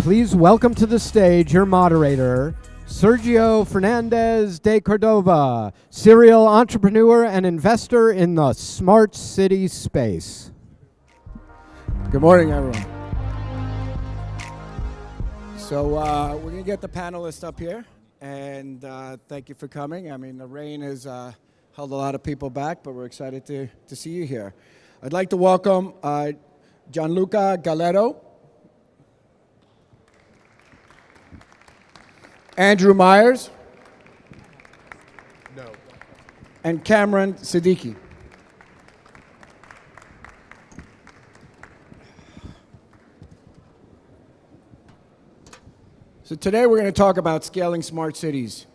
please welcome to the stage your moderator, Sergio Fernández de Córdova, serial entrepreneur and investor in the smart city space. Good morning, everyone. So we're going to get the panelists up here, and thank you for coming. I mean, the rain has held a lot of people back, but we're excited to see you here. I'd like to welcome Gianluca Galletto, Andrew Meyers, and Kamran Siddique. So today we're going to talk about scaling smart cities.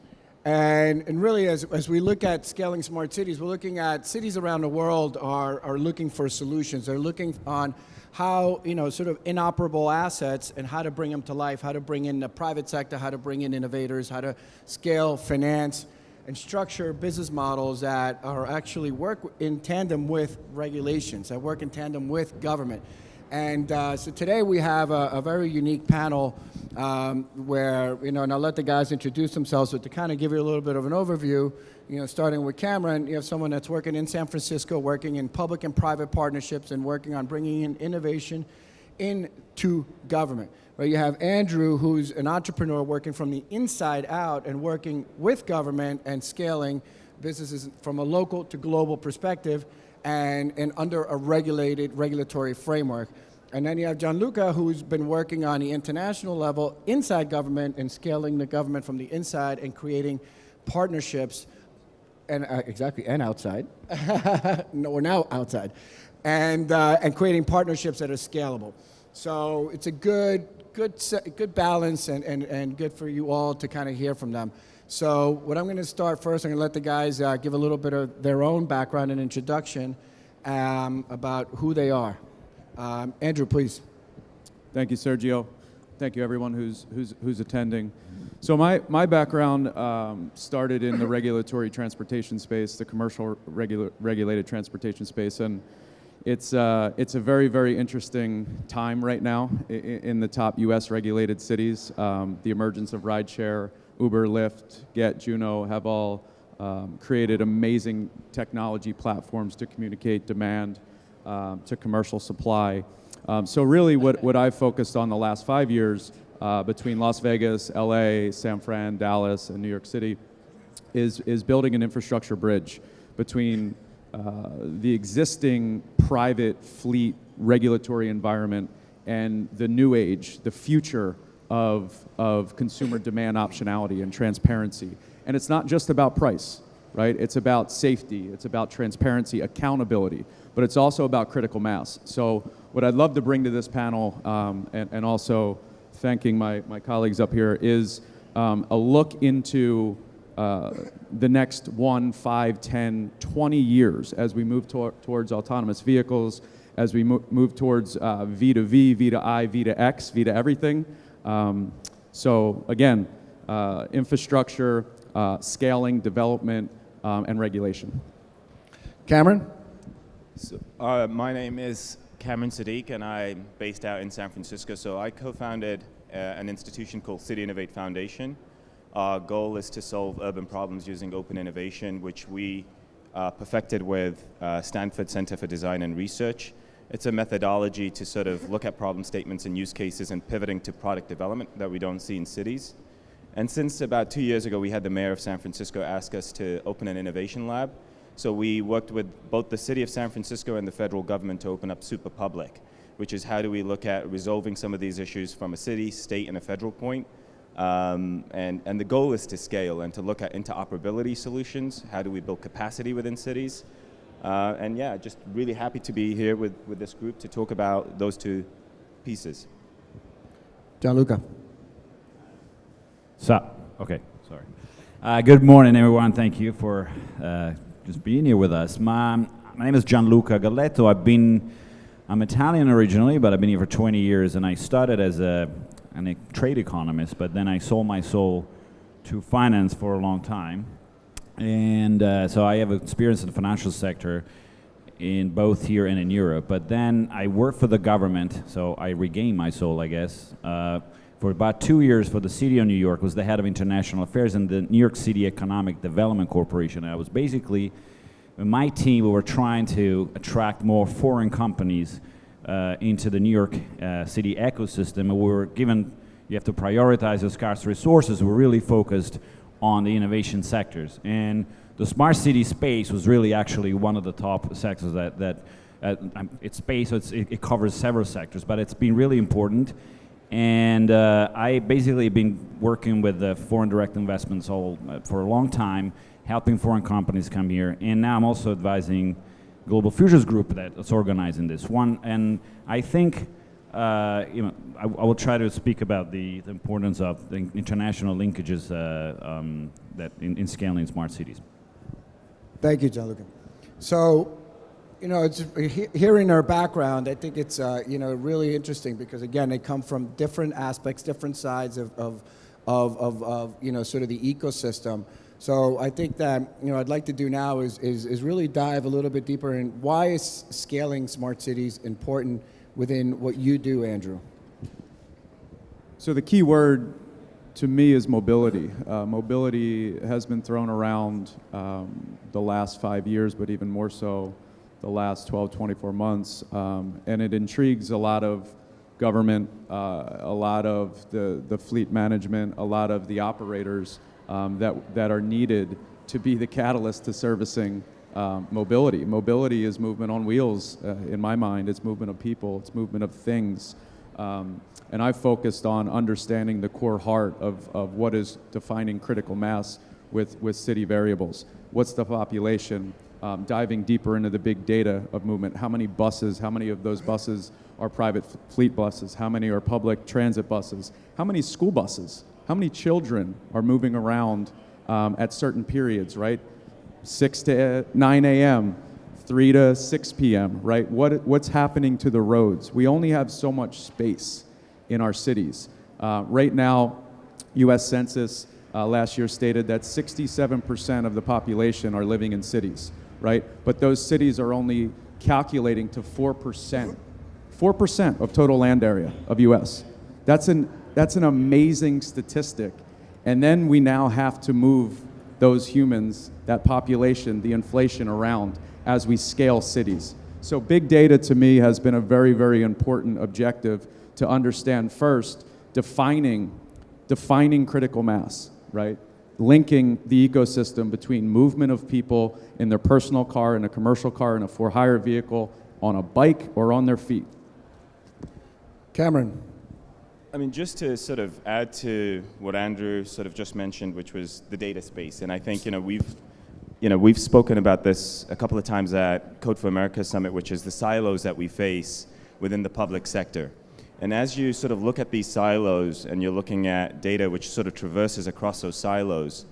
And really, as we look at scaling smart cities, we're looking at cities around the world are looking for solutions. They're looking on how, sort of inoperable assets and how to bring them to life, how to bring in the private sector, how to bring in innovators, how to scale finance and structure business models that are actually work in tandem with regulations, that work in tandem with government. And so today we have a very unique panel where, and I'll let the guys introduce themselves, but to kind of give you a little bit of an overview, starting with Kamran, you have someone that's working in San Francisco, working in public and private partnerships and working on bringing in innovation into government. Right? You have Andrew, who's an entrepreneur working from the inside out and working with government and scaling businesses from a local to global perspective and under a regulatory framework. And then you have Gianluca, who's been working on the international level inside government and scaling the government from the inside and creating partnerships, and and outside. No, we're now outside, and creating partnerships that are scalable. So it's a good balance and good for you all to kind of hear from them. So what I'm going to start first, I'm going to let the guys give a little bit of their own background and introduction about who they are. Andrew, please. Thank you, Sergio. Thank you, everyone who's attending. So my background started in the regulatory transportation space, the commercial regulated transportation space, and it's a very, very interesting time right now in the top U.S. regulated cities. The emergence of rideshare, Uber, Lyft, Get, Juno have all created amazing technology platforms to communicate demand to commercial supply. So really what I've focused on the last 5 years between Las Vegas, LA, San Fran, Dallas, and New York City is building an infrastructure bridge between the existing private fleet regulatory environment and the new age, the future of consumer demand optionality and transparency. And it's not just about price, right? It's about safety, it's about transparency, accountability, but it's also about critical mass. So what I'd love to bring to this panel, and also thanking my colleagues up here, is a look into the next 1, 5, 10, 20 years as we move towards autonomous vehicles, as we move towards V to V, V to I, V to X, V to everything. So again, infrastructure, scaling, development, and regulation. Kamran? So, my name is Kamran Siddique, and I'm based out in San Francisco. So I co-founded an institution called City Innovate Foundation. Our goal is to solve urban problems using open innovation, which we perfected with Stanford Center for Design and Research. It's a methodology to sort of look at problem statements and use cases and pivoting to product development that we don't see in cities. And since about 2 years ago, we had the mayor of San Francisco ask us to open an innovation lab. So we worked with both the city of San Francisco and the federal government to open up Super Public, which is how do we look at resolving some of these issues from a city, state, and a federal point. And the goal is to scale and to look at interoperability solutions. How do we build capacity within cities? And yeah, just really happy to be here with this group to talk about those two pieces. Gianluca. Okay, sorry. Good morning, everyone. Thank you for just being here with us. My name is Gianluca Galletto. I'm Italian originally, but I've been here for 20 years, and I started as a trade economist, but then I sold my soul to finance for a long time. And so I have experience in the financial sector in both here and in Europe. But then I worked for the government, so I regained my soul, I guess, for about 2 years for the city of New York, was the head of international affairs in the New York City Economic Development Corporation. And I was basically, in my team, we were trying to attract more foreign companies into the New York City ecosystem. And we were given, you have to prioritize the scarce resources. We're really focused on the innovation sectors. And the smart city space was really actually one of the top sectors that it's space, so it covers several sectors, but it's been really important. And I basically been working with the foreign direct investments for a long time, helping foreign companies come here. And now I'm also advising Global Futures Group that's organizing this one. And I think, I will try to speak about the importance of the international linkages that in scaling smart cities. Thank you, Gianluca. So, it's hearing our background, I think it's really interesting because again, they come from different aspects, different sides of sort of the ecosystem. So I think that I'd like to do now is really dive a little bit deeper in why is scaling smart cities important within what you do, Andrew. So the key word to me is mobility. Mobility has been thrown around the last 5 years, but even more so the last 12, 24 months. And it intrigues a lot of government, a lot of the fleet management, a lot of the operators that are needed to be the catalyst to servicing mobility. Mobility is movement on wheels, in my mind. It's movement of people, it's movement of things. And I've focused on understanding the core heart of what is defining critical mass with city variables. What's the population? Diving deeper into the big data of movement. How many buses, how many of those buses are private fleet buses? How many are public transit buses? How many school buses? How many children are moving around at certain periods, right? 6 to 9 a.m., 3 to 6 p.m., right? What's happening to the roads? We only have so much space in our cities. Right now, U.S. Census last year stated that 67% of the population are living in cities, right? But those cities are only calculating to 4%. 4% of total land area of U.S. That's an amazing statistic. And then we now have to move those humans, that population, the inflation around as we scale cities. So big data to me has been a very, very important objective to understand first, defining critical mass, right? Linking the ecosystem between movement of people in their personal car, in a commercial car, in a for-hire vehicle, on a bike, or on their feet. Kamran. I mean, just to sort of add to what Andrew sort of just mentioned, which was the data space, and I think we've spoken about this a couple of times at Code for America Summit, which is the silos that we face within the public sector. And as you sort of look at these silos and you're looking at data which sort of traverses across those silos,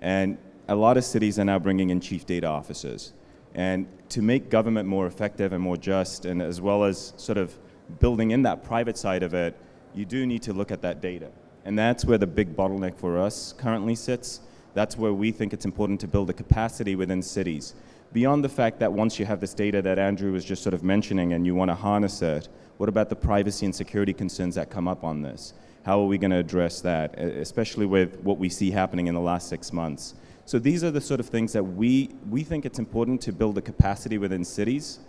and a lot of cities are now bringing in chief data officers. And to make government more effective and more just, and as well as sort of building in that private side of it, you do need to look at that data. And that's where the big bottleneck for us currently sits. That's where we think it's important to build a capacity within cities. Beyond the fact that once you have this data that Andrew was just sort of mentioning and you want to harness it, what about the privacy and security concerns that come up on this? How are we going to address that, especially with what we see happening in the last 6 months? So these are the sort of things that we think it's important to build a capacity within cities.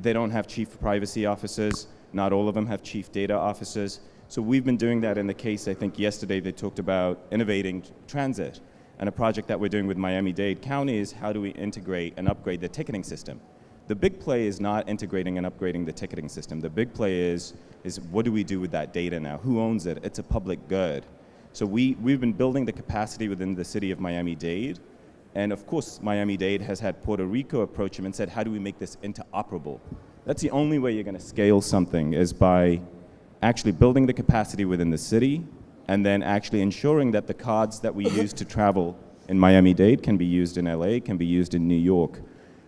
They don't have chief privacy officers. Not all of them have chief data officers. So we've been doing that in the case, I think yesterday they talked about innovating transit. And a project that we're doing with Miami-Dade County is how do we integrate and upgrade the ticketing system? The big play is not integrating and upgrading the ticketing system. The big play is what do we do with that data now? Who owns it? It's a public good. So we've been building the capacity within the city of Miami-Dade. And of course, Miami-Dade has had Puerto Rico approach them and said, how do we make this interoperable? That's the only way you're going to scale something is by actually building the capacity within the city and then actually ensuring that the cards that we use to travel in Miami-Dade can be used in LA, can be used in New York.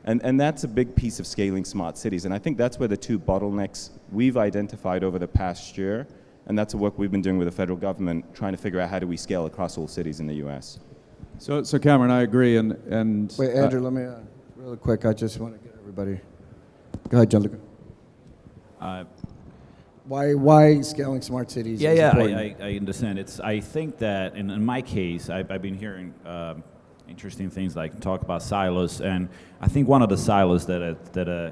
And that's a big piece of scaling smart cities. And I think that's where the two bottlenecks we've identified over the past year, and that's the work we've been doing with the federal government, trying to figure out how do we scale across all cities in the US. So Kamran, I agree. And wait, Andrew, let me, really quick, I just want to get everybody. Go ahead, Gianluca. Why scaling smart cities is important? I understand. I think that in my case, I've been hearing interesting things like talk about silos, and I think one of the silos that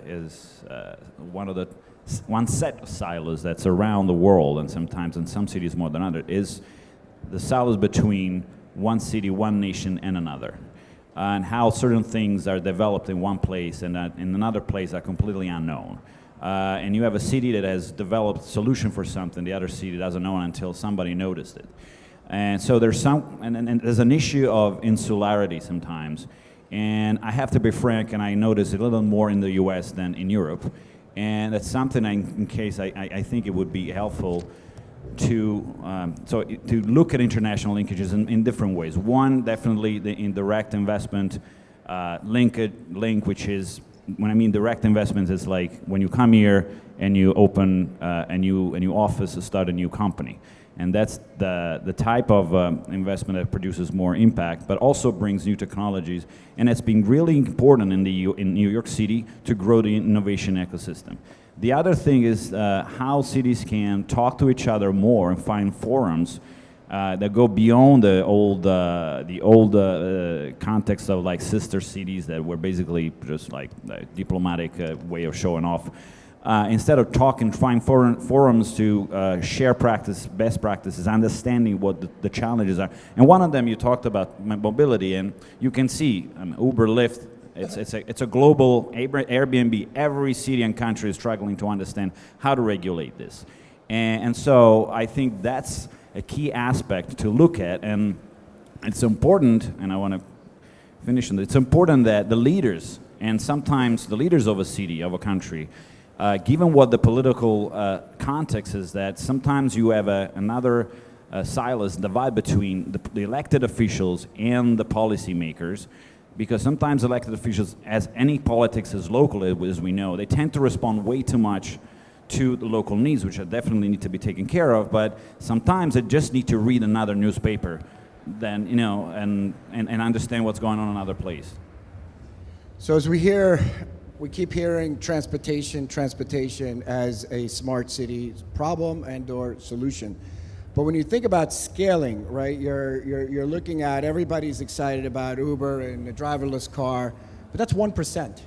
is one set of silos that's around the world, and sometimes in some cities more than others, is the silos between one city, one nation, and another, and how certain things are developed in one place and in another place are completely unknown. And you have a city that has developed a solution for something, the other city doesn't know it until somebody noticed it. And so there's and there's an issue of insularity sometimes. And I have to be frank, and I notice it a little more in the US than in Europe. And that's something in case I think it would be helpful to look at international linkages in different ways. One, definitely the indirect investment link, which is, when I mean direct investments, is like when you come here and you open a new office to start a new company. And that's the type of investment that produces more impact, but also brings new technologies. And it's been really important in New York City to grow the innovation ecosystem. The other thing is how cities can talk to each other more and find forums that go beyond the old context of like sister cities that were basically just like a diplomatic way of showing off. Instead of talking, find forums to share best practices, understanding what the challenges are. And one of them, you talked about mobility, and you can see Uber, Lyft. It's a global Airbnb. Every city and country is struggling to understand how to regulate this. And so I think that's a key aspect to look at. And it's important, and I want to finish on this, it's important that the leaders, and sometimes the leaders of a city, of a country, given what the political context is, that sometimes you have another silos divide between the elected officials and the policymakers, because sometimes elected officials, as any politics is local, as we know, they tend to respond way too much to the local needs, which definitely need to be taken care of, but sometimes they just need to read another newspaper than, and understand what's going on in another place. So as we keep hearing transportation as a smart city problem and or solution. But when you think about scaling, right, you're looking at, everybody's excited about Uber and the driverless car, but that's 1%,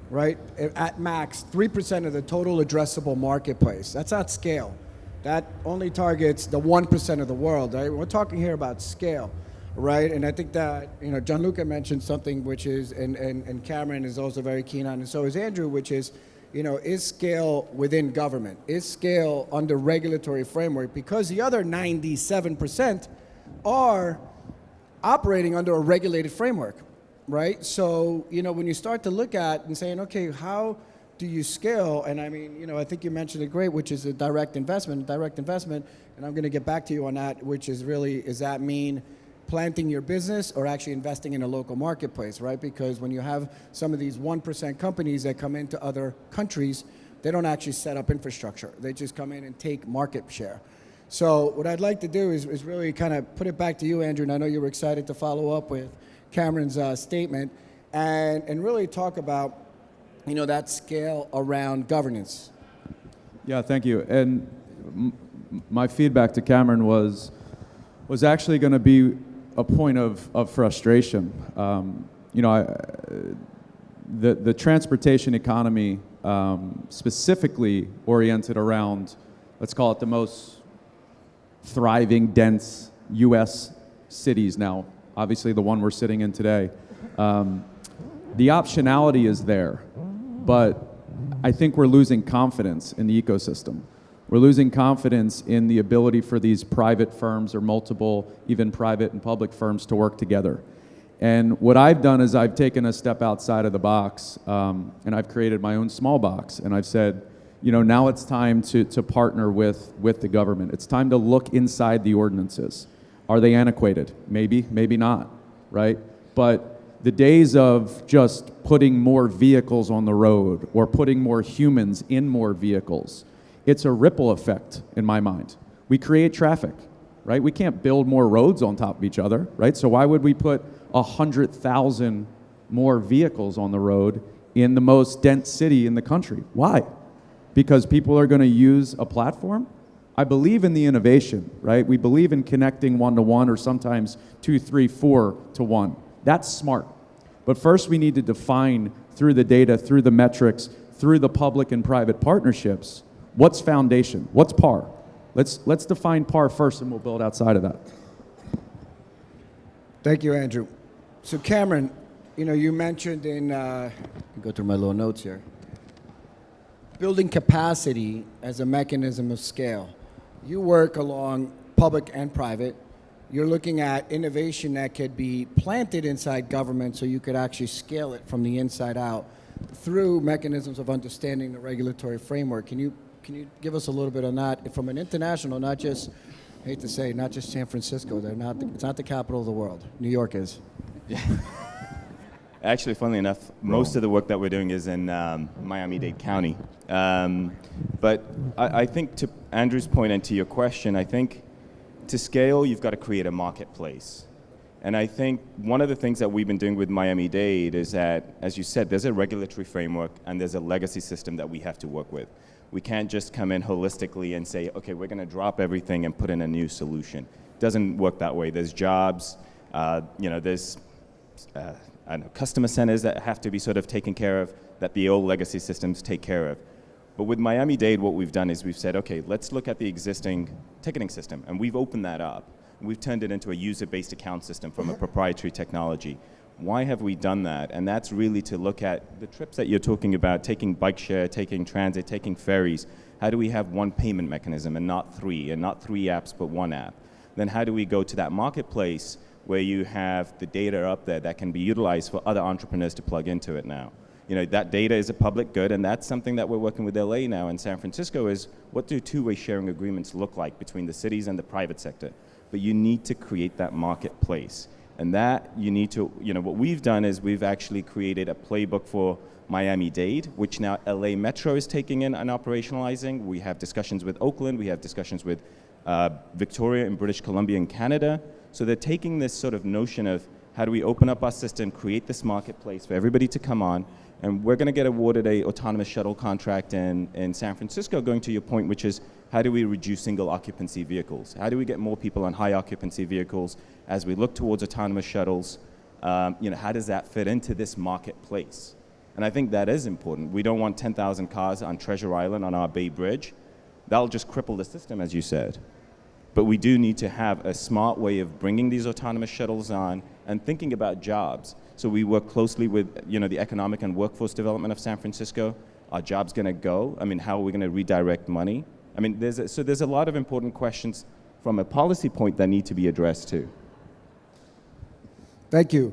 right? At max, 3% of the total addressable marketplace. That's not scale. That only targets the 1% of the world, right? We're talking here about scale, right? And I think that, Gianluca mentioned something which is, and Kamran is also very keen on, and so is Andrew, which is, is scale within government? Is scale under regulatory framework? Because the other 97% are operating under a regulated framework, right? So, when you start to look at and saying, okay, how do you scale? And I mean, I think you mentioned it great, which is a direct investment, and I'm going to get back to you on that, which is really, does that mean planting your business or actually investing in a local marketplace, right? Because when you have some of these 1% companies that come into other countries, they don't actually set up infrastructure. They just come in and take market share. So what I'd like to do is really kind of put it back to you, Andrew, and I know you were excited to follow up with Kamran's statement and really talk about, that scale around governance. Yeah, thank you. And my feedback to Kamran was actually going to be a point of frustration. The transportation economy, specifically oriented around, let's call it the most thriving, dense U.S. cities now, obviously the one we're sitting in today. The optionality is there, but I think we're losing confidence in the ecosystem. We're losing confidence in the ability for these private firms or multiple, even private and public firms to work together. And what I've done is I've taken a step outside of the box, and I've created my own small box. And I've said, now it's time to partner with the government. It's time to look inside the ordinances. Are they antiquated? Maybe, maybe not, right? But the days of just putting more vehicles on the road or putting more humans in more vehicles, it's a ripple effect in my mind. We create traffic, right? We can't build more roads on top of each other, right? So why would we put 100,000 more vehicles on the road in the most dense city in the country? Why? because people are going to use a platform. I believe in the innovation, right? We believe in connecting 1-to-1 or sometimes 2, 3, 4-to-1. That's smart. But first we need to define through the data, through the metrics, through the public and private partnerships, what's foundation, what's par. Let's define par first, and we'll build outside of that. Thank you, Andrew. So Kamran, you mentioned in, go through my little notes here, building capacity as a mechanism of scale. You work along public and private. You're looking at innovation that could be planted inside government so you could actually scale it from the inside out through mechanisms of understanding the regulatory framework. Can you give us a little bit on that from an international, not just, I hate to say, not just San Francisco, it's not the capital of the world. New York is. Yeah. Actually, funnily enough, most of the work that we're doing is in Miami-Dade County. But I think to Andrew's point and to your question, I think to scale, you've got to create a marketplace. And I think one of the things that we've been doing with Miami-Dade is that, as you said, there's a regulatory framework and there's a legacy system that we have to work with. We can't just come in holistically and say, okay, we're going to drop everything and put in a new solution. It doesn't work that way. There's jobs, there's customer centers that have to be sort of taken care of, that the old legacy systems take care of. But with Miami-Dade, what we've done is we've said, okay, let's look at the existing ticketing system, and we've opened that up. We've turned it into a user-based account system from a proprietary technology. Why have we done that? And that's really to look at the trips that you're talking about, taking bike share, taking transit, taking ferries. How do we have one payment mechanism and not three apps, but one app? Then how do we go to that marketplace where you have the data up there that can be utilized for other entrepreneurs to plug into it now? That data is a public good, and that's something that we're working with LA now and San Francisco is, what do two-way sharing agreements look like between the cities and the private sector? But you need to create that marketplace. And that you need to, what we've done is we've actually created a playbook for Miami-Dade, which now LA Metro is taking in and operationalizing. We have discussions with Oakland, we have discussions with Victoria in British Columbia and Canada. So they're taking this sort of notion of how do we open up our system, create this marketplace for everybody to come on, and we're going to get awarded a autonomous shuttle contract in San Francisco, going to your point, which is how do we reduce single occupancy vehicles? How do we get more people on high occupancy vehicles as we look towards autonomous shuttles? How does that fit into this marketplace? And I think that is important. We don't want 10,000 cars on Treasure Island on our Bay Bridge. That'll just cripple the system, as you said. But we do need to have a smart way of bringing these autonomous shuttles on and thinking about jobs. So we work closely with the economic and workforce development of San Francisco. Are jobs going to go? How are we going to redirect money? There's a lot of important questions from a policy point that need to be addressed too. Thank you.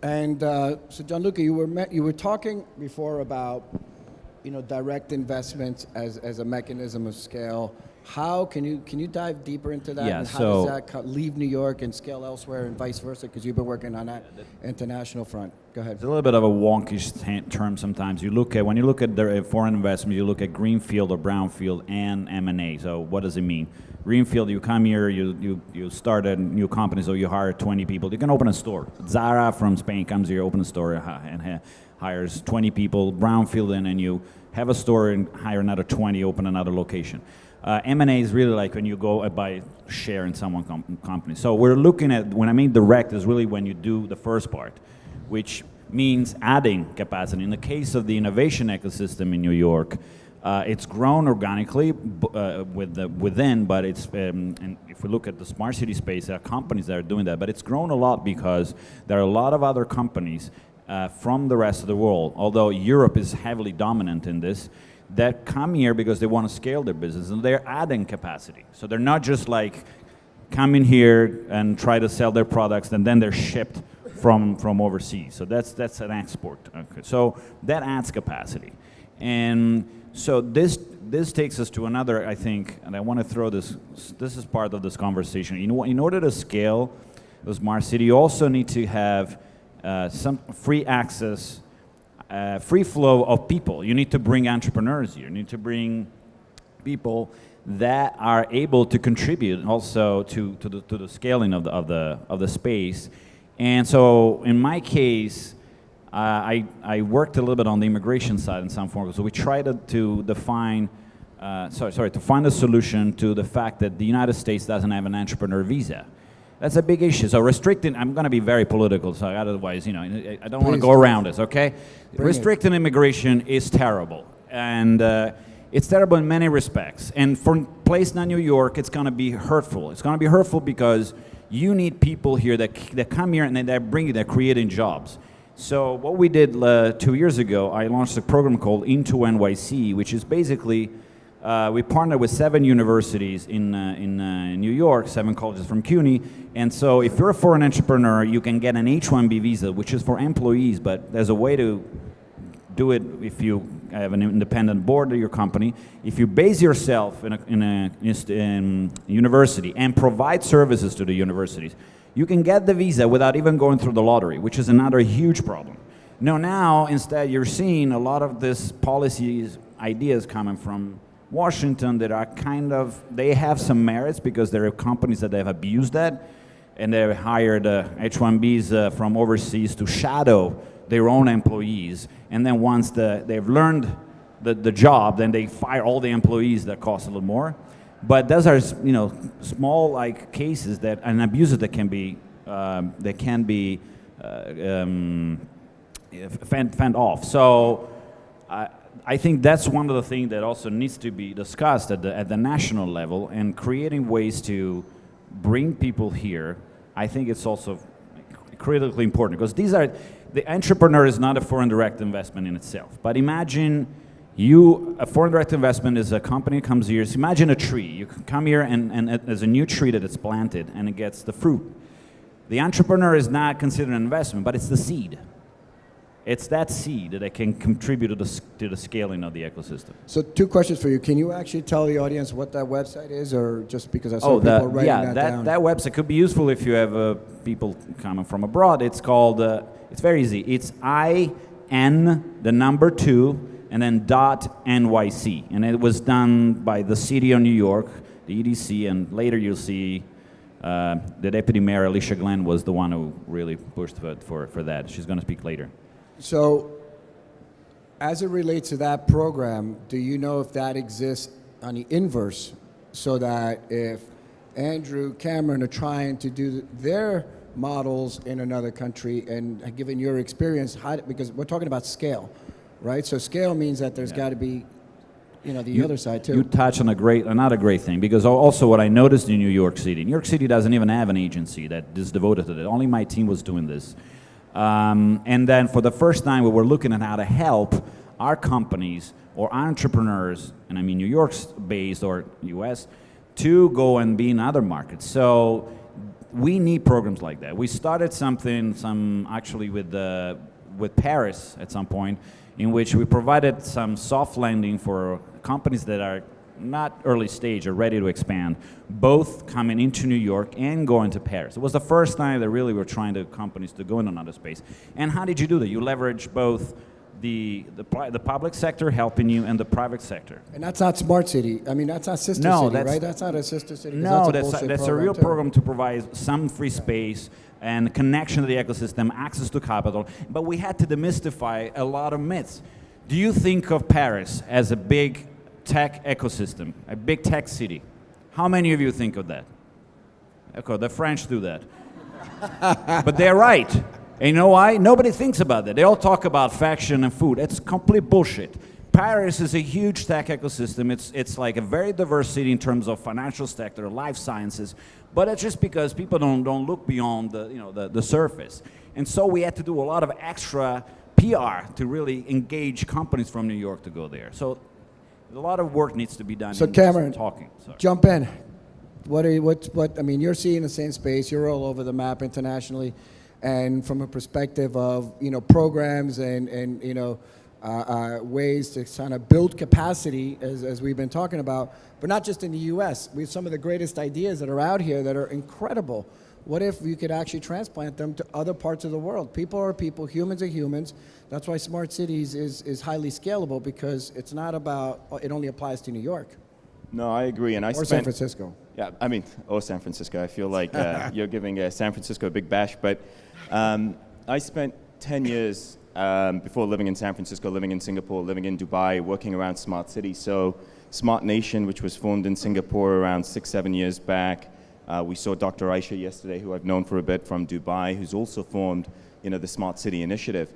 And so Gianluca, you were talking before about direct investments as a mechanism of scale. How can you dive deeper into that? Yeah, and how does that leave New York and scale elsewhere and vice versa? Because you've been working on that international front. Go ahead. It's a little bit of a wonkish term sometimes. When you look at the foreign investment, you look at greenfield or brownfield and M&A. So what does it mean? Greenfield, you come here, you start a new company, so you hire 20 people. You can open a store. Zara from Spain comes here, open a store, and hires 20 people. Brownfield, and you have a store and hire another 20, open another location. M&A is really like when you go buy share in someone's company. So we're looking at, when I mean direct, is really when you do the first part, which means adding capacity. In the case of the innovation ecosystem in New York, it's grown organically within, but it's, and if we look at the smart city space, there are companies that are doing that, but it's grown a lot because there are a lot of other companies from the rest of the world, although Europe is heavily dominant in this, that come here because they want to scale their business, and they're adding capacity. So they're not just like come in here and try to sell their products and then they're shipped from overseas. So that's an export. Okay. So that adds capacity. And so this takes us to another, I think, and I want to throw this is part of this conversation. In order to scale the smart city, you also need to have some free access, free flow of people. You need to bring entrepreneurs here. You need to bring people that are able to contribute also to the scaling of the space. And so in my case, I worked a little bit on the immigration side in some form. So we tried to define, to find a solution to the fact that the United States doesn't have an entrepreneur visa. That's a big issue. So restricting, I'm going to be very political, so otherwise, I don't want to go around this, okay? Restricting immigration is terrible. And it's terrible in many respects. And for a place like New York, it's going to be hurtful. It's going to be hurtful because you need people here that come here and they're creating jobs. So what we did 2 years ago, I launched a program called Into NYC, which is basically, we partnered with 7 universities in New York, 7 colleges from CUNY. And so if you're a foreign entrepreneur, you can get an H-1B visa, which is for employees, but there's a way to do it if you have an independent board of your company. If you base yourself in a university and provide services to the universities, you can get the visa without even going through the lottery, which is another huge problem. Now instead, you're seeing a lot of this policies, ideas coming from Washington that are they have some merits because there are companies that have abused that, and they've hired H-1Bs from overseas to shadow their own employees, and then once they've learned the job, then they fire all the employees that cost a little more. But those are small cases that and abuses that can be fend off. So I think that's one of the things that also needs to be discussed at the national level, and creating ways to bring people here. I think it's also critically important because the entrepreneur is not a foreign direct investment in itself. But imagine a foreign direct investment is a company that comes here. So imagine a tree. You can come here and there's a new tree that it's planted and it gets the fruit. The entrepreneur is not considered an investment, but it's the seed. It's that seed that can contribute to the scaling of the ecosystem. So 2 questions for you. Can you actually tell the audience what that website is, or just because I saw people writing that down? That website could be useful if you have people coming from abroad. It's called, it's very easy. It's IN, the number 2, and then .NYC. And it was done by the city of New York, the EDC, and later you'll see the Deputy Mayor, Alicia Glenn, was the one who really pushed for that. She's going to speak later. So, as it relates to that program, do you know if that exists on the inverse, so that if Andrew, Kamran are trying to do their models in another country, and given your experience, because we're talking about scale, right? So scale means that there's got to be, the other side too. You touch on another great thing, because also what I noticed in New York City doesn't even have an agency that is devoted to it. Only my team was doing this. And then for the first time, we were looking at how to help our companies or entrepreneurs, and I mean New York's based or US, to go and be in other markets. So we need programs like that. We started some actually with Paris at some point, in which we provided some soft landing for companies that are not early stage or ready to expand, both coming into New York and going to Paris. It was the first time that really we're trying to companies to go in another space. And how did you do that? You leverage both the public sector helping you and the private sector. And that's not Smart City. I mean, that's not Sister City, right? That's not a Sister City. No, that's a real program to provide some free space and connection to the ecosystem, access to capital. But we had to demystify a lot of myths. Do you think of Paris as a big tech ecosystem, a big tech city? How many of you think of that? Okay, the French do that. But they're right. And you know why? Nobody thinks about that. They all talk about fashion and food. It's complete bullshit. Paris is a huge tech ecosystem. It's like a very diverse city in terms of financial sector, life sciences, but it's just because people don't look beyond the surface. And so we had to do a lot of extra PR to really engage companies from New York to go there. So a lot of work needs to be done. So Kamran, talking. Jump in. I mean, you're seeing the same space. You're all over the map internationally, and from a perspective of programs and ways to kind of build capacity, as we've been talking about, but not just in the U.S. We have some of the greatest ideas that are out here that are incredible. What if you could actually transplant them to other parts of the world? People are people, humans are humans. That's why Smart Cities is highly scalable, because it's not about, it only applies to New York. No, I agree. And or San Francisco. Yeah, I mean, or San Francisco. I feel like you're giving San Francisco a big bash. But I spent 10 years before living in San Francisco, living in Singapore, living in Dubai, working around smart cities. So Smart Nation, which was formed in Singapore around 6-7 years back. We saw Dr. Aisha yesterday, who I've known for a bit from Dubai, who's also formed, the Smart City Initiative.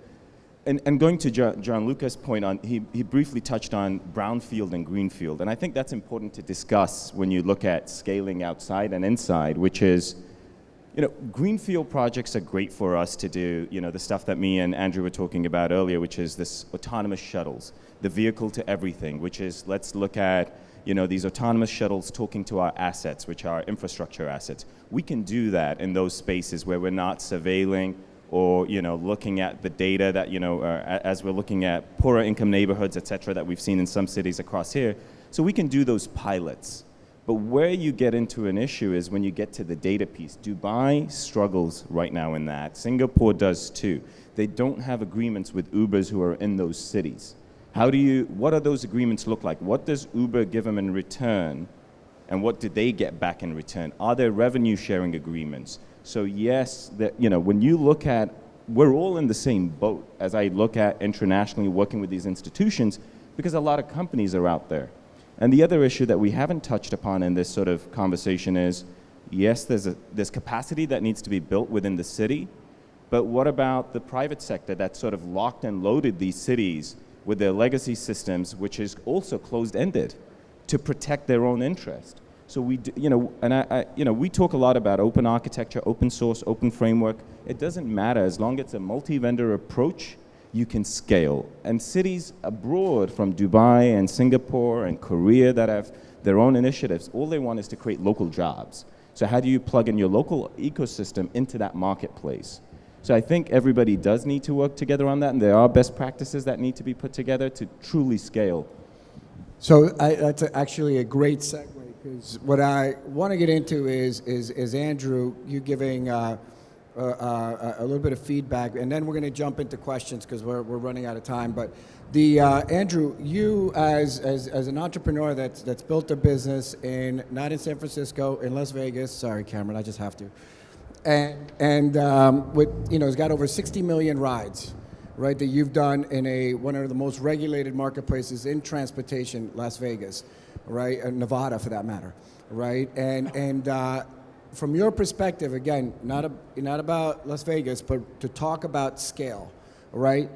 And going to Gianluca's point on, he briefly touched on brownfield and greenfield. And I think that's important to discuss when you look at scaling outside and inside, which is, greenfield projects are great for us to do, the stuff that me and Andrew were talking about earlier, which is this autonomous shuttles, the vehicle to everything, which is, let's look at, these autonomous shuttles talking to our assets, which are infrastructure assets. We can do that in those spaces where we're not surveilling or, looking at the data that, as we're looking at poorer income neighborhoods, et cetera, that we've seen in some cities across here. So we can do those pilots. But where you get into an issue is when you get to the data piece. Dubai struggles right now in that. Singapore does too. They don't have agreements with Ubers who are in those cities. What do those agreements look like? What does Uber give them in return? And what do they get back in return? Are there revenue sharing agreements? So yes, when you look at, we're all in the same boat as I look at internationally working with these institutions, because a lot of companies are out there. And the other issue that we haven't touched upon in this sort of conversation is, yes, there's capacity that needs to be built within the city, but what about the private sector that sort of locked and loaded these cities with their legacy systems, which is also closed-ended to protect their own interest? So we talk a lot about open architecture, open source, open framework. It doesn't matter as long as it's a multi-vendor approach. You can scale. And cities abroad from Dubai and Singapore and Korea that have their own initiatives, all they want is to create local jobs. So how do you plug in your local ecosystem into that marketplace? So I think everybody does need to work together on that, and there are best practices that need to be put together to truly scale. So that's actually a great segue, because what I want to get into is Andrew, you giving a little bit of feedback, and then we're going to jump into questions because we're running out of time. But Andrew, you as an entrepreneur that's built a business not in San Francisco, in Las Vegas. Sorry, Kamran, I just have to. And it's got over 60 million rides, right, that you've done in one of the most regulated marketplaces in transportation, Las Vegas, right, and Nevada for that matter, right, and from your perspective, again, not about Las Vegas, but to talk about scale, right?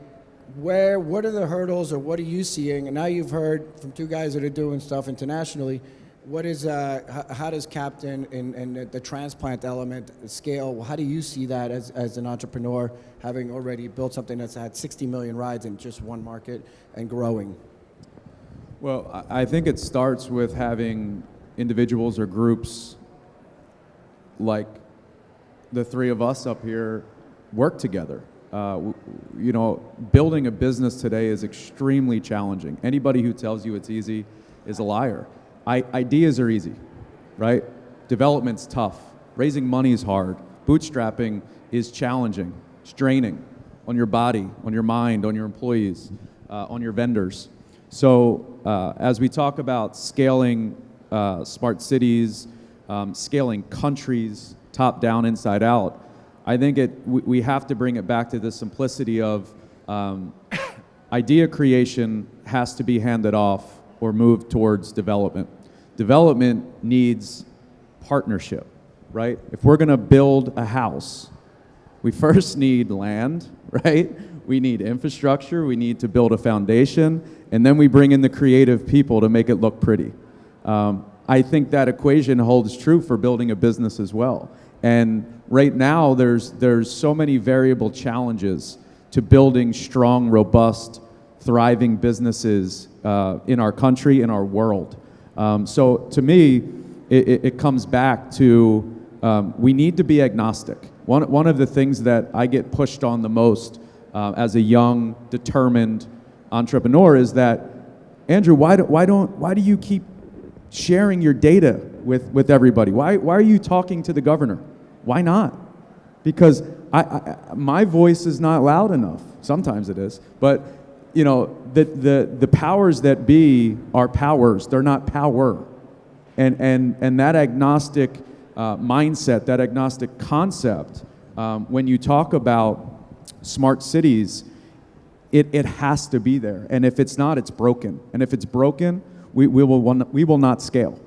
What are the hurdles, or what are you seeing? And now you've heard from two guys that are doing stuff internationally. What is how does Kaptyn and the transplant element scale? How do you see that as an entrepreneur, having already built something that's had 60 million rides in just one market and growing? Well, I think it starts with having individuals or groups like the three of us up here work together. Building a business today is extremely challenging. Anybody who tells you it's easy is a liar. Ideas are easy, right? Development's tough. Raising money is hard. Bootstrapping is challenging. It's draining on your body, on your mind, on your employees, on your vendors. So as we talk about scaling smart cities, scaling countries, top down, inside out, I think we have to bring it back to the simplicity of idea creation has to be handed off or moved towards development. Development needs partnership, right? If we're gonna build a house, we first need land, right? We need infrastructure, we need to build a foundation, and then we bring in the creative people to make it look pretty. I think that equation holds true for building a business as well. And right now, there's so many variable challenges to building strong, robust, thriving businesses in our country, in our world. So to me, it comes back to we need to be agnostic. One of the things that I get pushed on the most as a young, determined entrepreneur is that, Andrew, why do you keep sharing your data with everybody? Why are you talking to the governor? Why not? Because my voice is not loud enough. Sometimes it is, but the powers that be are powers. They're not power, and that agnostic mindset, that agnostic concept, when you talk about smart cities, it has to be there. And if it's not, it's broken. And if it's broken, we will not scale.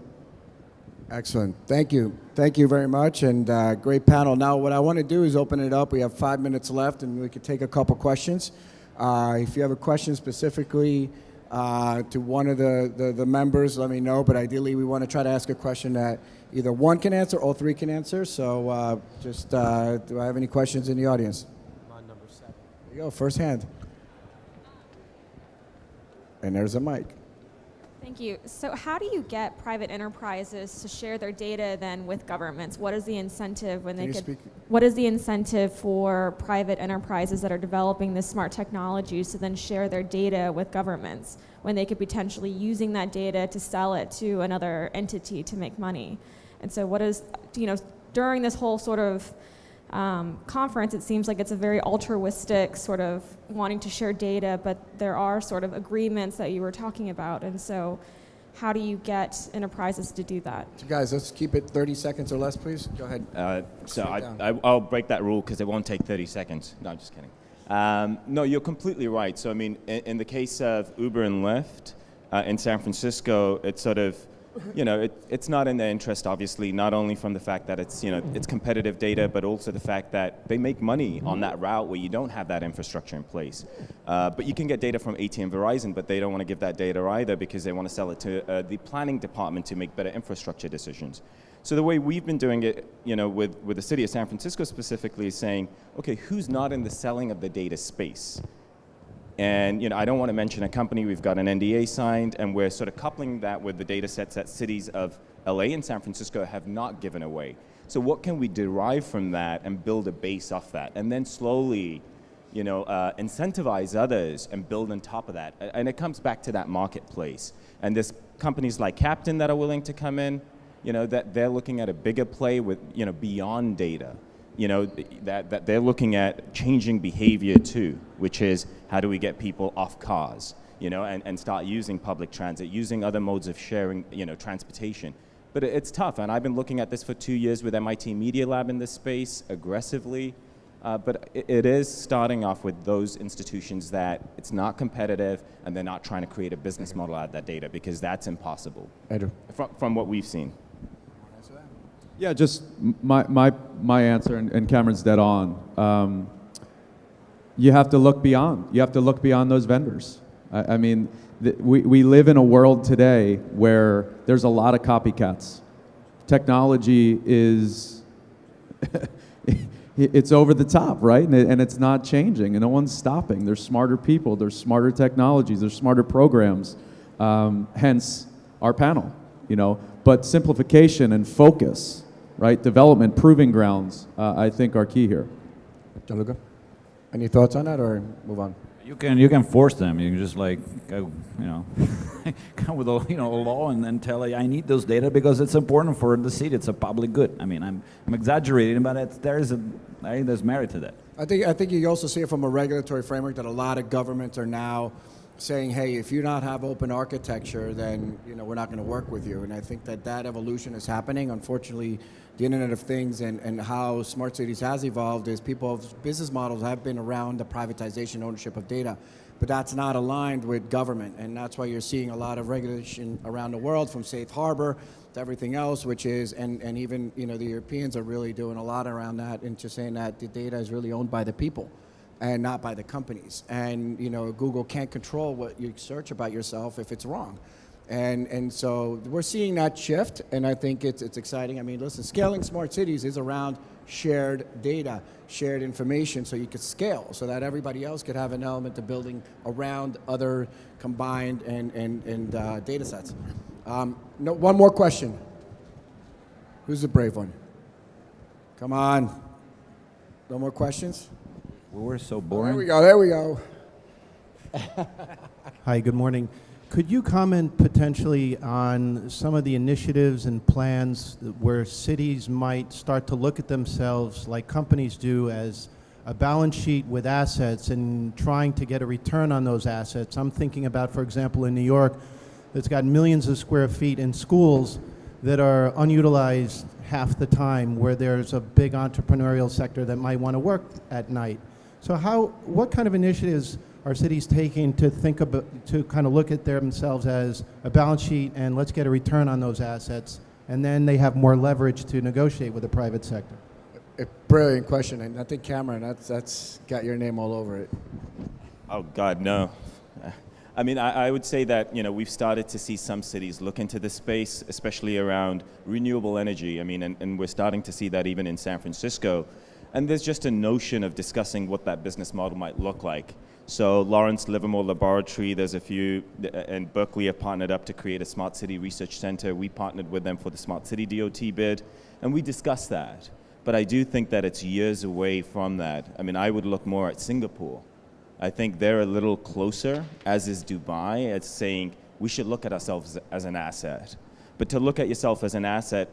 Excellent. Thank you. Thank you very much, and great panel. Now, what I want to do is open it up. We have 5 minutes left, and we could take a couple questions. If you have a question specifically to one of the members, let me know. But ideally, we want to try to ask a question that either one can answer or three can answer. So do I have any questions in the audience? I'm on number 7. There you go, first hand. And there's a mic. Thank you. So how do you get private enterprises to share their data then with governments? What is the incentive when they could? What is the incentive for private enterprises that are developing this smart technologies to then share their data with governments when they could potentially using that data to sell it to another entity to make money? And so what is, during this whole sort of conference, it seems like it's a very altruistic sort of wanting to share data, but there are sort of agreements that you were talking about. And so how do you get enterprises to do that? So guys, let's keep it 30 seconds or less, please. Go ahead. I'll break that rule because it won't take 30 seconds. No, I'm just kidding. No, you're completely right. So I mean, in the case of Uber and Lyft in San Francisco, it's sort of, it's not in their interest, obviously, not only from the fact that it's, it's competitive data, but also the fact that they make money on that route where you don't have that infrastructure in place. But you can get data from AT&T and Verizon, but they don't want to give that data either because they want to sell it to the planning department to make better infrastructure decisions. So the way we've been doing it, with the city of San Francisco specifically is saying, okay, who's not in the selling of the data space? And I don't want to mention a company. We've got an NDA signed, and we're sort of coupling that with the data sets that cities of LA and San Francisco have not given away. So what can we derive from that and build a base off that, and then slowly, incentivize others and build on top of that. And it comes back to that marketplace. And there's companies like Kaptyn that are willing to come in, that they're looking at a bigger play with, beyond data. That they're looking at changing behavior too, which is how do we get people off cars, and start using public transit, using other modes of sharing, transportation. But it's tough, and I've been looking at this for 2 years with MIT Media Lab in this space aggressively, but it is starting off with those institutions that it's not competitive and they're not trying to create a business model out of that data because that's impossible. Andrew. From what we've seen. Yeah, just my answer, and Kamran's dead on. You have to look beyond. You have to look beyond those vendors. I mean, we live in a world today where there's a lot of copycats. Technology is, it's over the top, right? And it's not changing, and no one's stopping. There's smarter people, there's smarter technologies, there's smarter programs, hence our panel, But simplification and focus, right? Development, proving grounds, I think are key here. Gianluca, any thoughts on that, or move on? You can force them. You can just go, come with a law and then tell I need those data because it's important for the city. It's a public good. I mean, I'm exaggerating, but there's merit to that. I think you also see it from a regulatory framework that a lot of governments are now saying, hey, if you not have open architecture, then we're not going to work with you. And I think that evolution is happening. Unfortunately, the Internet of Things and how smart cities has evolved is people's business models have been around the privatization ownership of data, but that's not aligned with government. And that's why you're seeing a lot of regulation around the world, from safe harbor to everything else, which is, and even the Europeans are really doing a lot around that, into saying that the data is really owned by the people and not by the companies. And Google can't control what you search about yourself if it's wrong. And so we're seeing that shift, and I think it's exciting. I mean, listen, scaling smart cities is around shared data, shared information, so you could scale, so that everybody else could have an element of building around other combined and data sets. No, one more question. Who's the brave one? Come on. No more questions? We were so boring. There we go. Hi, good morning. Could you comment potentially on some of the initiatives and plans where cities might start to look at themselves like companies do as a balance sheet with assets and trying to get a return on those assets? I'm thinking about, for example, in New York, that's got millions of square feet in schools that are unutilized half the time, where there's a big entrepreneurial sector that might want to work at night. So what kind of initiatives are cities taking to think about, to kind of look at themselves as a balance sheet and let's get a return on those assets, and then they have more leverage to negotiate with the private sector? A brilliant question, and I think Kamran, that's got your name all over it. Oh God, no. I mean, I would say that, we've started to see some cities look into this space, especially around renewable energy. I mean, and we're starting to see that even in San Francisco. And there's just a notion of discussing what that business model might look like. So Lawrence Livermore Laboratory, there's a few, and Berkeley have partnered up to create a Smart City Research Center. We partnered with them for the Smart City DOT bid, and we discussed that. But I do think that it's years away from that. I mean, I would look more at Singapore. I think they're a little closer, as is Dubai, at saying we should look at ourselves as an asset. But to look at yourself as an asset,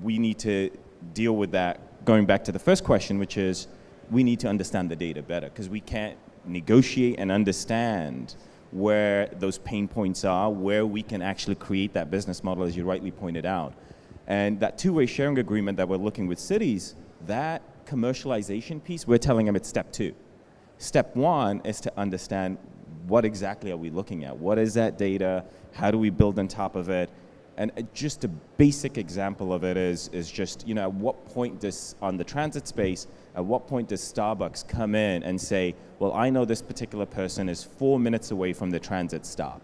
we need to deal with that, going back to the first question, which is we need to understand the data better, because we can't negotiate and understand where those pain points are, where we can actually create that business model, as you rightly pointed out. And that two-way sharing agreement that we're looking with cities, that commercialization piece, we're telling them it's step 2. Step 1 is to understand what exactly are we looking at? What is that data? How do we build on top of it? And just a basic example of it is just, at what point does, on the transit space, at what point does Starbucks come in and say, well, I know this particular person is 4 minutes away from the transit stop,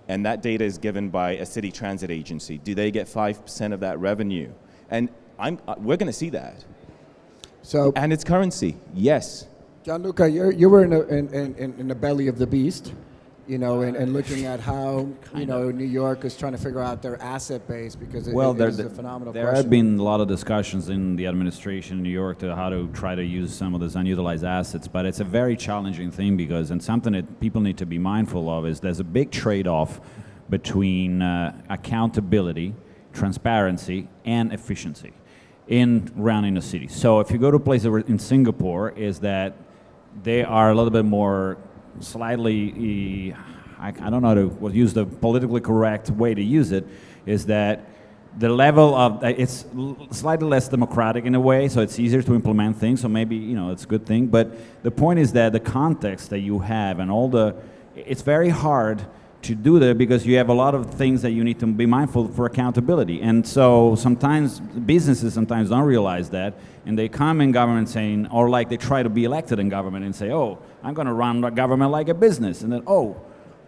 and that data is given by a city transit agency. Do they get 5% of that revenue? And we're going to see that. So, and it's currency, yes. Gianluca, you were in the belly of the beast, and looking at how, New York is trying to figure out their asset base, because it is a phenomenal there question. have been a lot of discussions in the administration in New York to how to try to use some of those unutilized assets, but it's a very challenging thing and something that people need to be mindful of is there's a big trade-off between accountability, transparency, and efficiency in running a city. So if you go to a place in Singapore, is that they are a little bit more slightly, I don't know how to use the politically correct way to use it, is that the level of, it's slightly less democratic in a way, so it's easier to implement things, so maybe, it's a good thing, but the point is that the context that you have and it's very hard to do that because you have a lot of things that you need to be mindful for accountability. And so sometimes businesses don't realize that, and they come in government saying, or like they try to be elected in government and say, oh, I'm going to run the government like a business. And then, oh,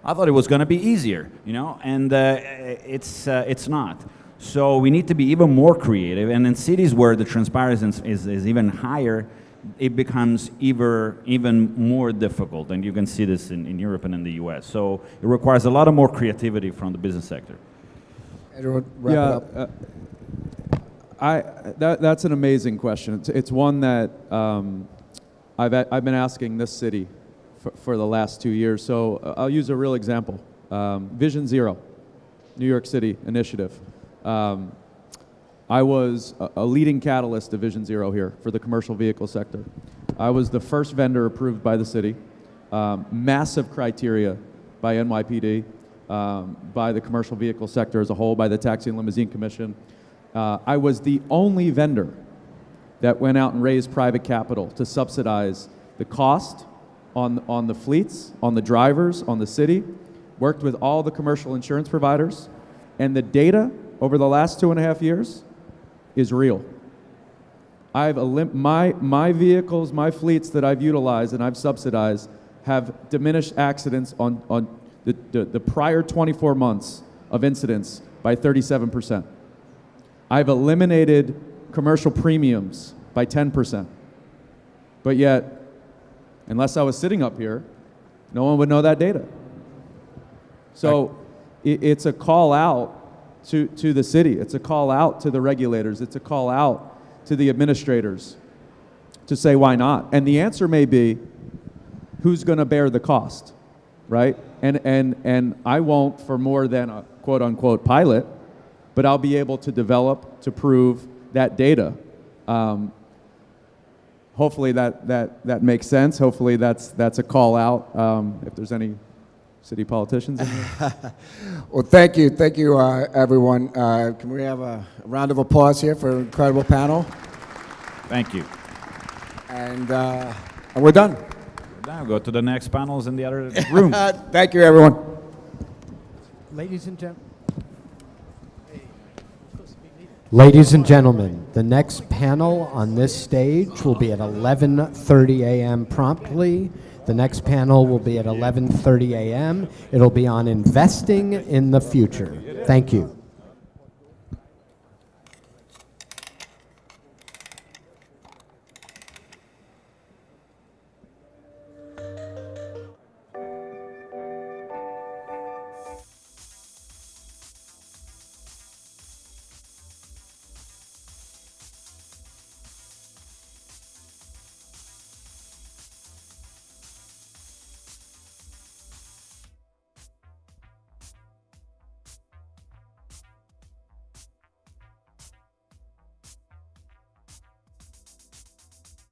I thought it was going to be easier, and it's not. So we need to be even more creative. And in cities where the transparency is even higher, it becomes even more difficult, and you can see this in Europe and in the US. So it requires a lot of more creativity from the business sector. Everyone wrap it up. That's an amazing question. It's one that I've been asking this city for the last 2 years. So I'll use a real example. Vision Zero, New York City initiative. I was a leading catalyst of Vision Zero here for the commercial vehicle sector. I was the first vendor approved by the city, massive criteria by NYPD, by the commercial vehicle sector as a whole, by the Taxi and Limousine Commission. I was the only vendor that went out and raised private capital to subsidize the cost on the fleets, on the drivers, on the city, worked with all the commercial insurance providers, and the data over the last 2.5 years is real. My vehicles, my fleets that I've utilized and I've subsidized have diminished accidents on the prior 24 months of incidents by 37%. I've eliminated commercial premiums by 10%. But yet, unless I was sitting up here, no one would know that data. So it's a call out to the city. It's a call out to the regulators. It's a call out to the administrators to say, why not? And the answer may be, who's going to bear the cost, right? And I won't for more than a quote unquote pilot, but I'll be able to develop, to prove that data. Hopefully that makes sense. Hopefully that's a call out. If there's any city politicians in here. Well, thank you, everyone. Can we have a round of applause here for an incredible panel? Thank you. And we're done. Now go to the next panels in the other room. Thank you, everyone. Ladies and gentlemen. Ladies and gentlemen, the next panel on this stage will be at 11:30 a.m. promptly. The next panel will be at 11:30 a.m. It'll be on investing in the future. Thank you.